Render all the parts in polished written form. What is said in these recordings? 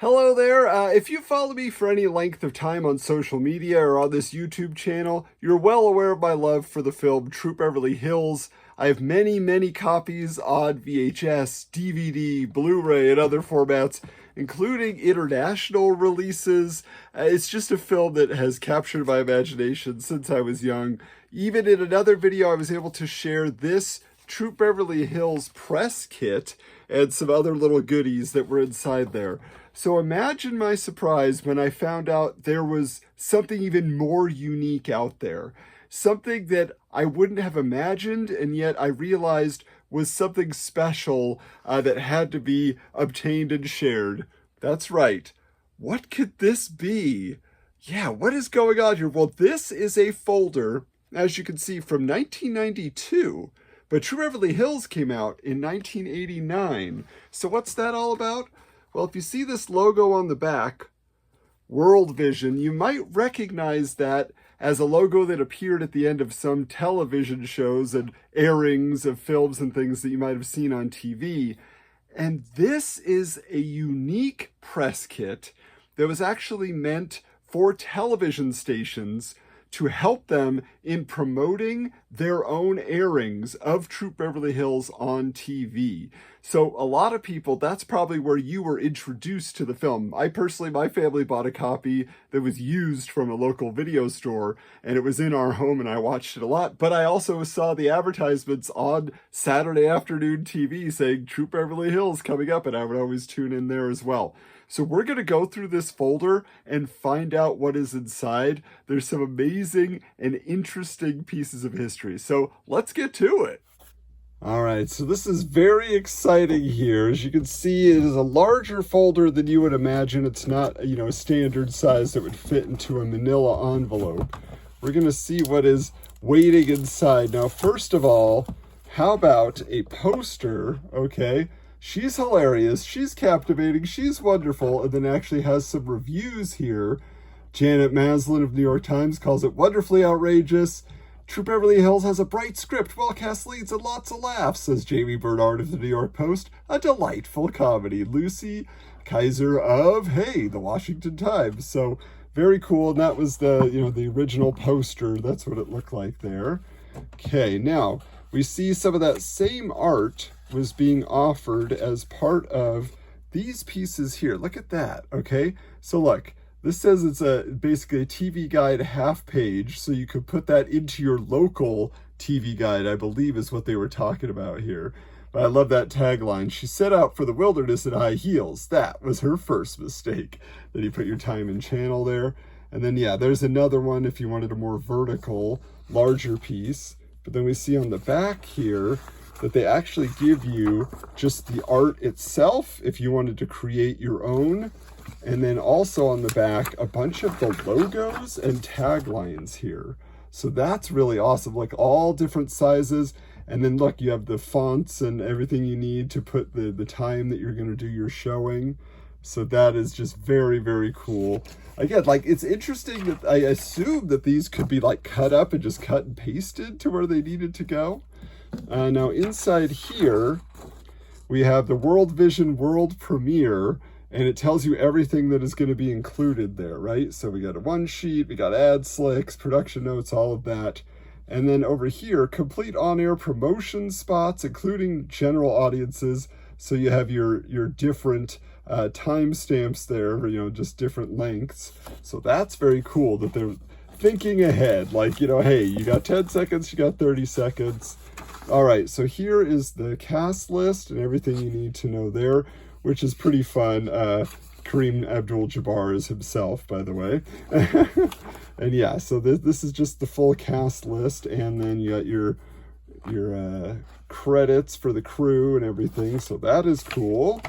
Hello there. If you follow me for any length of time on social media or on this YouTube channel, you're well aware of my love for the film Troop Beverly Hills. I have many copies on VHS, DVD, Blu-ray, and other formats, including international releases. It's just a film that has captured my imagination since I was young. Even in another video, I was able to share this Troop Beverly Hills press kit and some other little goodies that were inside there. So imagine my surprise when I found out there was something even more unique out there. Something that I wouldn't have imagined, and yet I realized was something special that had to be obtained and shared. That's right. What could this be? Yeah, what is going on here? Well, this is a folder, as you can see, from 1992. But Troop Beverly Hills came out in 1989. So what's that all about? Well, if you see this logo on the back, World Vision, you might recognize that as a logo that appeared at the end of some television shows and airings of films and things that you might have seen on TV. And this is a unique press kit that was actually meant for television stations to help them in promoting their own airings of Troop Beverly Hills on TV. So a lot of people, that's probably where you were introduced to the film. I personally, my family bought a copy that was used from a local video store, and it was in our home and I watched it a lot. But I also saw the advertisements on Saturday afternoon TV saying Troop Beverly Hills coming up, and I would always tune in there as well. So we're going to go through this folder and find out what is inside. There's some amazing and interesting pieces of history. So let's get to it. All right, so this is very exciting here. As you can see, it is a larger folder than you would imagine. It's not, a standard size that would fit into a manila envelope. We're going to see what is waiting inside. Now, first of all, how about a poster, okay? She's hilarious, she's captivating, she's wonderful, and then actually has some reviews here. Janet Maslin of New York Times calls it wonderfully outrageous. Troop Beverly Hills has a bright script, well-cast leads, and lots of laughs, says Jamie Bernard of the New York Post. A delightful comedy. Lucy Kaiser of, the Washington Times. So very cool, and that was the, the original poster. That's what it looked like there. Okay, now we see some of that same art was being offered as part of these pieces here. Look at that, okay? So look, this says it's basically a TV guide half page, so you could put that into your local TV guide, I believe is what they were talking about here. But I love that tagline. She set out for the wilderness in high heels. That was her first mistake. Then you put your time and channel there. And then, there's another one if you wanted a more vertical, larger piece. But then we see on the back here that they actually give you just the art itself if you wanted to create your own. And then also on the back, a bunch of the logos and taglines here. So that's really awesome, like all different sizes. And then look, you have the fonts and everything you need to put the time that you're gonna do your showing. So that is just very cool. Again, it's interesting that I assume that these could be cut up and just cut and pasted to where they needed to go. Now inside here, we have the World Vision World Premiere, and it tells you everything that is going to be included there, right? So we got a one sheet, we got ad slicks, production notes, all of that. And then over here, complete on-air promotion spots, including general audiences. So you have your different timestamps there, just different lengths. So that's very cool that they're thinking ahead. Hey, you got 10 seconds, you got 30 seconds. All right, so here is the cast list and everything you need to know there, which is pretty fun. Kareem Abdul-Jabbar is himself, by the way. And so this is just the full cast list, and then you got your credits for the crew and everything, so that is cool.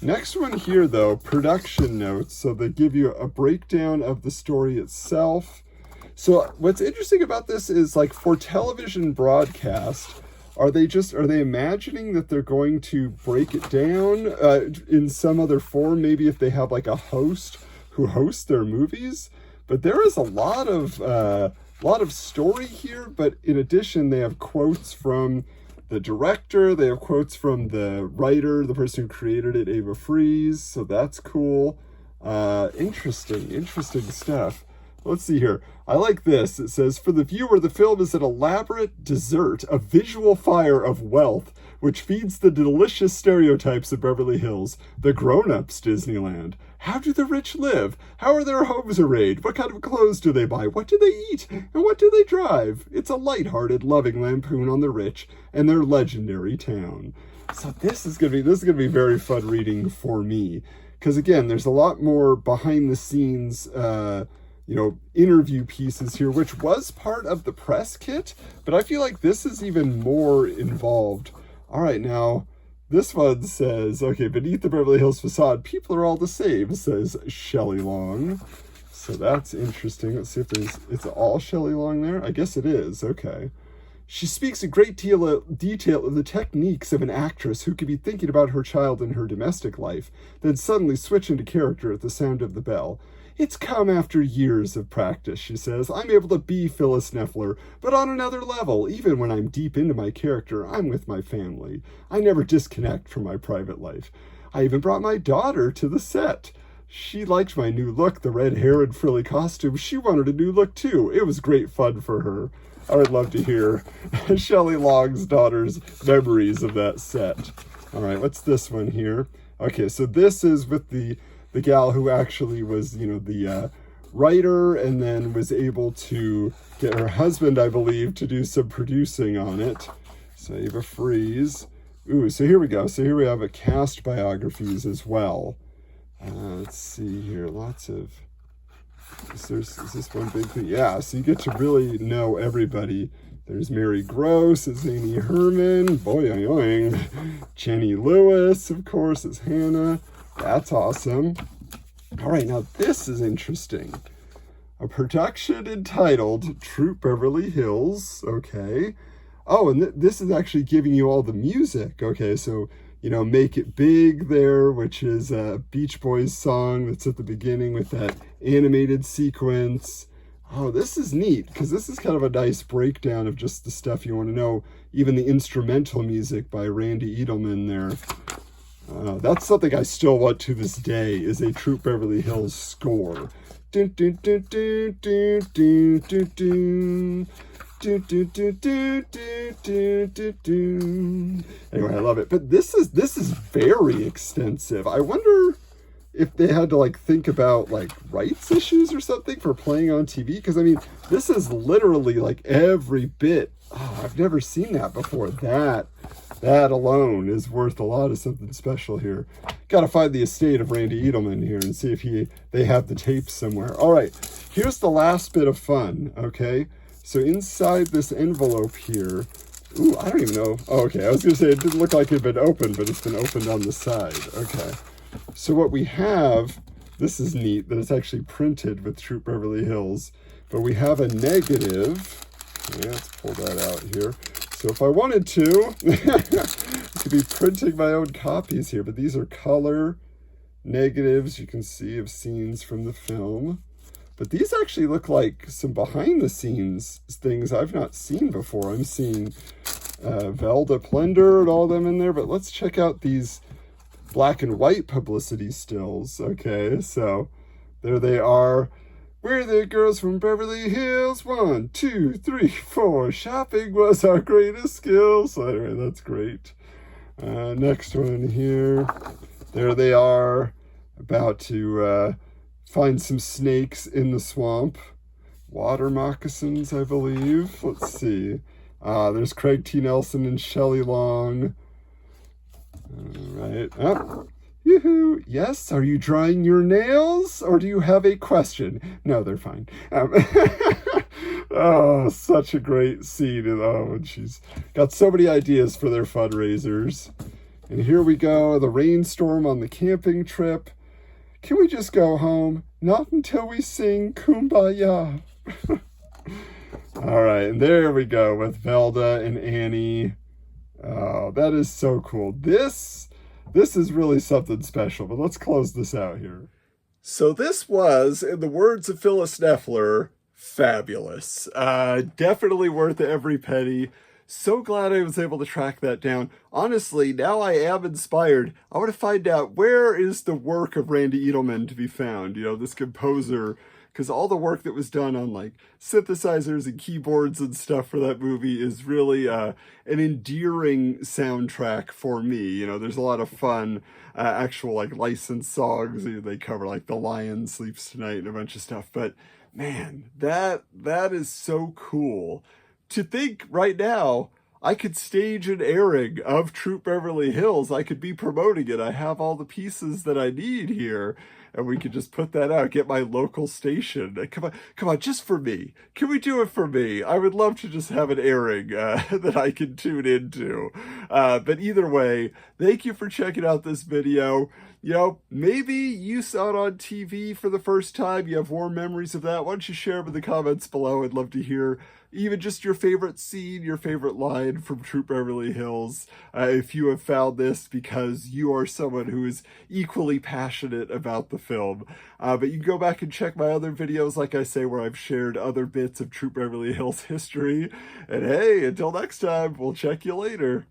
Next one here, though, production notes. So they give you a breakdown of the story itself. So what's interesting about this is, for television broadcast, are they imagining that they're going to break it down in some other form? Maybe if they have a host who hosts their movies. But there is a lot of story here. But in addition, they have quotes from the director. They have quotes from the writer, the person who created it, Ava Fries. So that's cool. Interesting stuff. Let's see here. I like this. It says, for the viewer, the film is an elaborate dessert, a visual fire of wealth, which feeds the delicious stereotypes of Beverly Hills, the grown-ups Disneyland. How do the rich live? How are their homes arrayed? What kind of clothes do they buy? What do they eat? And what do they drive? It's a lighthearted, loving lampoon on the rich and their legendary town. So this is gonna be very fun reading for me. Because again, there's a lot more behind the scenes interview pieces here, which was part of the press kit, but I feel like this is even more involved. All right, now this one says, okay, beneath the Beverly Hills facade, people are all the same, says Shelley Long. So that's interesting. Let's see if it's all Shelley Long there. I guess it is. Okay. She speaks a great deal of detail of the techniques of an actress who could be thinking about her child and her domestic life, then suddenly switch into character at the sound of the bell. It's come after years of practice, she says. I'm able to be Phyllis Neffler, but on another level. Even when I'm deep into my character, I'm with my family. I never disconnect from my private life. I even brought my daughter to the set. She liked my new look, the red hair and frilly costume. She wanted a new look too. It was great fun for her. I would love to hear Shelley Long's daughter's memories of that set. All right, what's this one here? Okay, so this is with the gal who actually was, the writer, and then was able to get her husband, I believe, to do some producing on it. So Ava Fries. Ooh, so here we go. So here we have a cast biographies as well. Let's see here. Lots of... Is this one big thing? Yeah, so you get to really know everybody. There's Mary Gross as Amy Herman. Boing. Jenny Lewis, of course, as Hannah. That's awesome. All right, now this is interesting. A production entitled Troop Beverly Hills. Okay. Oh, and this is actually giving you all the music. Okay, so, Make It Big there, which is a Beach Boys song that's at the beginning with that animated sequence. Oh, this is neat, because this is kind of a nice breakdown of just the stuff you want to know. Even the instrumental music by Randy Edelman there. That's something I still want to this day, is a Troop Beverly Hills score. Dun, dun, dun, dun, dun, dun, dun, dun. Anyway, I love it. But this is very extensive. I wonder if they had to think about rights issues or something for playing on TV, because I mean, this is literally every bit. Oh, I've never seen that before. That alone is worth a lot of something special here. Got to find the estate of Randy Edelman here and see if they have the tapes somewhere. All right, here's the last bit of fun. Okay, so inside this envelope here, ooh, I don't even know. Oh, okay, I was gonna say it didn't look like it had been opened, but it's been opened on the side. Okay, so what we have, this is neat that it's actually printed with Troop Beverly Hills, but we have a negative. Okay, let's pull that out here. So if I wanted to, I could be printing my own copies here, but these are color negatives you can see of scenes from the film. But these actually look like some behind the scenes things I've not seen before. I'm seeing Velda Plender and all them in there, but let's check out these black and white publicity stills. Okay, so there they are. We're the girls from Beverly Hills. 1, 2, 3, 4. Shopping was our greatest skill. So anyway, that's great. Next one here. There they are, about to find some snakes in the swamp. Water moccasins, I believe. Let's see. There's Craig T. Nelson and Shelley Long. All right. Oh. Yoo-hoo! Yes, are you drawing your nails, or do you have a question? No, they're fine. Oh, such a great scene. And she's got so many ideas for their fundraisers. And here we go, the rainstorm on the camping trip. Can we just go home? Not until we sing Kumbaya. All right, and there we go with Velda and Annie. Oh, that is so cool. This is really something special, but let's close this out here. So this was, in the words of Phyllis Neffler, fabulous. Definitely worth every penny. So glad I was able to track that down. Honestly, now I am inspired. I want to find out, where is the work of Randy Edelman to be found? You know, this composer, because all the work that was done on like synthesizers and keyboards and stuff for that movie is really an endearing soundtrack for me. You know, there's a lot of fun actual like licensed songs. They cover like The Lion Sleeps Tonight and a bunch of stuff. But man, that is so cool. To think right now, I could stage an airing of Troop Beverly Hills. I could be promoting it. I have all the pieces that I need here, and we could just put that out, get my local station. Come on, just for me. Can we do it for me? I would love to just have an airing that I can tune into. But either way, thank you for checking out this video. You know, maybe you saw it on TV for the first time. You have warm memories of that. Why don't you share them in the comments below? I'd love to hear even just your favorite scene, your favorite line from Troop Beverly Hills. If you have found this because you are someone who is equally passionate about the film. But you can go back and check my other videos, like I say, where I've shared other bits of Troop Beverly Hills history. And hey, until next time, we'll check you later.